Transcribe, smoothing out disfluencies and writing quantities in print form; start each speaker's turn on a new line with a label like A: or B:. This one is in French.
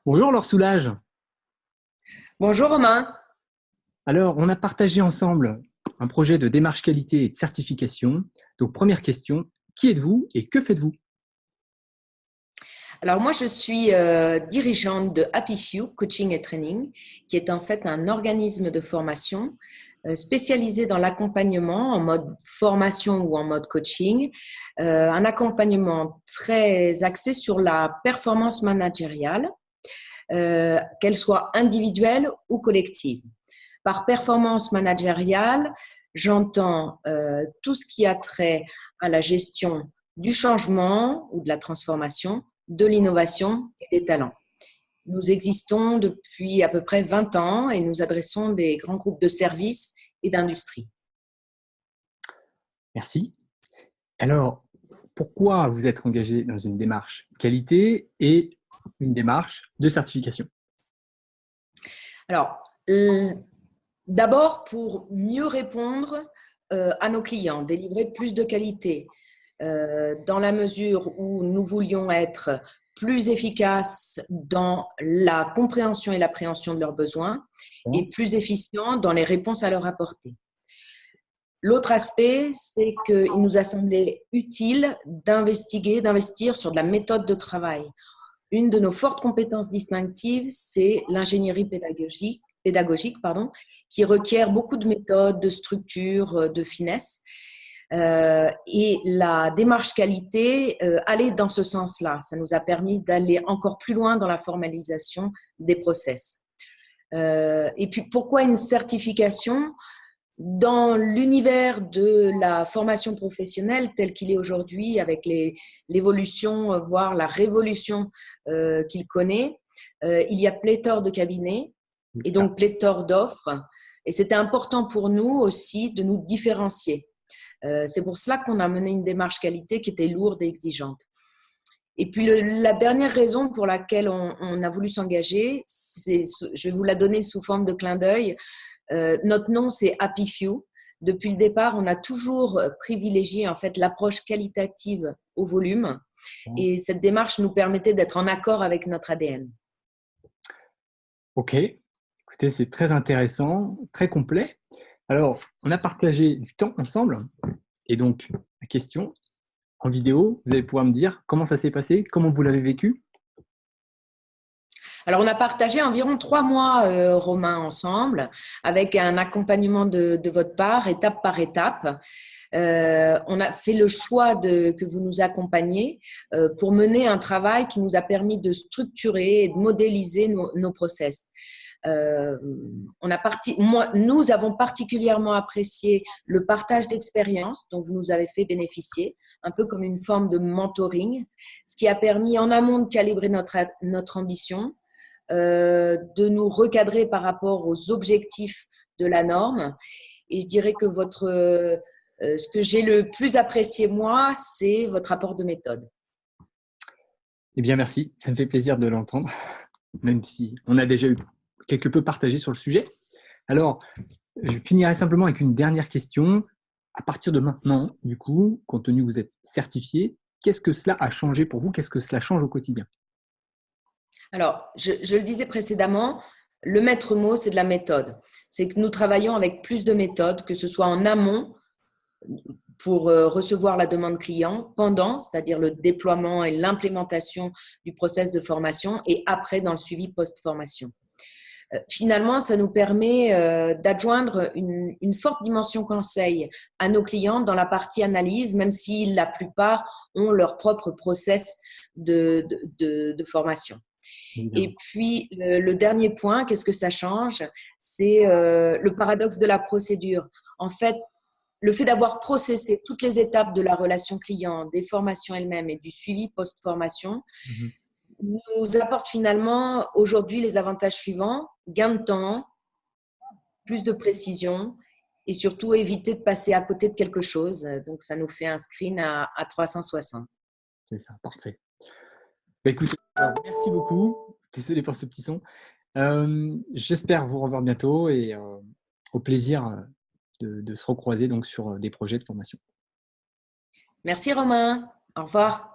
A: Bonjour Laure Soulage.
B: Bonjour Romain.
A: Alors, on a partagé ensemble un projet de démarche qualité et de certification. Donc, première question, qui êtes-vous et que faites-vous?
B: Alors moi je suis dirigeante de Happy Few Coaching et Training, qui est en fait un organisme de formation spécialisé dans l'accompagnement en mode formation ou en mode coaching, un accompagnement très axé sur la performance managériale, qu'elle soit individuelle ou collective. Par performance managériale, j'entends tout ce qui a trait à la gestion du changement ou de la transformation, de l'innovation et des talents. Nous existons depuis à peu près 20 ans et nous adressons des grands groupes de services et d'industrie.
A: Merci. Alors, pourquoi vous êtes engagé dans une démarche qualité et une démarche de certification?
B: Alors, d'abord, pour mieux répondre à nos clients, délivrer plus de qualité, dans la mesure où nous voulions être plus efficaces dans la compréhension et l'appréhension de leurs besoins et plus efficients dans les réponses à leur apporter. L'autre aspect, c'est qu'il nous a semblé utile d'investir sur de la méthode de travail. Une de nos fortes compétences distinctives, c'est l'ingénierie pédagogique, qui requiert beaucoup de méthodes, de structures, de finesse. Et la démarche qualité allait dans ce sens-là. Ça nous a permis d'aller encore plus loin dans la formalisation des process. Et puis, pourquoi une certification? Dans l'univers de la formation professionnelle tel qu'il est aujourd'hui, avec l'évolution, voire la révolution qu'il connaît, il y a pléthore de cabinets et donc pléthore d'offres. Et c'était important pour nous aussi de nous différencier. C'est pour cela qu'on a mené une démarche qualité qui était lourde et exigeante. Et puis, la dernière raison pour laquelle on a voulu s'engager, je vais vous la donner sous forme de clin d'œil. Notre nom, c'est Happy Few. Depuis le départ, on a toujours privilégié en fait l'approche qualitative au volume. Et cette démarche nous permettait d'être en accord avec notre ADN.
A: Ok, écoutez, c'est très intéressant, très complet. Alors, on a partagé du temps ensemble. Et donc, la question, en vidéo, vous allez pouvoir me dire comment ça s'est passé, comment vous l'avez vécu.
B: Alors, on a partagé environ 3 mois, Romain, ensemble, avec un accompagnement de votre part, étape par étape. On a fait le choix que vous nous accompagniez pour mener un travail qui nous a permis de structurer et de modéliser nos process. Nous avons particulièrement apprécié le partage d'expériences dont vous nous avez fait bénéficier, un peu comme une forme de mentoring, ce qui a permis en amont de calibrer notre ambition, de nous recadrer par rapport aux objectifs de la norme. Et je dirais que ce que j'ai le plus apprécié, moi, c'est votre apport de méthode.
A: Eh bien, merci. Ça me fait plaisir de l'entendre, même si on a déjà eu quelque peu partagé sur le sujet. Alors, je finirai simplement avec une dernière question. À partir de maintenant, du coup, compte tenu que vous êtes certifié, qu'est-ce que cela a changé pour vous? Qu'est-ce que cela change au quotidien?
B: Alors, je le disais précédemment, le maître mot, c'est de la méthode. C'est que nous travaillons avec plus de méthodes, que ce soit en amont pour recevoir la demande client, pendant, c'est-à-dire le déploiement et l'implémentation du process de formation, et après dans le suivi post-formation. Finalement, ça nous permet d'adjoindre une forte dimension conseil à nos clients dans la partie analyse, même si la plupart ont leur propre process de formation.
A: Évidemment.
B: Et puis, le dernier point, qu'est-ce que ça change? C'est le paradoxe de la procédure. En fait, le fait d'avoir processé toutes les étapes de la relation client, des formations elles-mêmes et du suivi post-formation,
A: Mhm.
B: nous apporte finalement aujourd'hui les avantages suivants: gain de temps, plus de précision et surtout éviter de passer à côté de quelque chose. Donc, ça nous fait un screen à 360.
A: C'est ça, parfait. Bah, écoutez, alors, merci beaucoup. Désolé pour ce petit son. J'espère vous revoir bientôt et au plaisir de se recroiser donc, sur des projets de formation.
B: Merci Romain. Au revoir.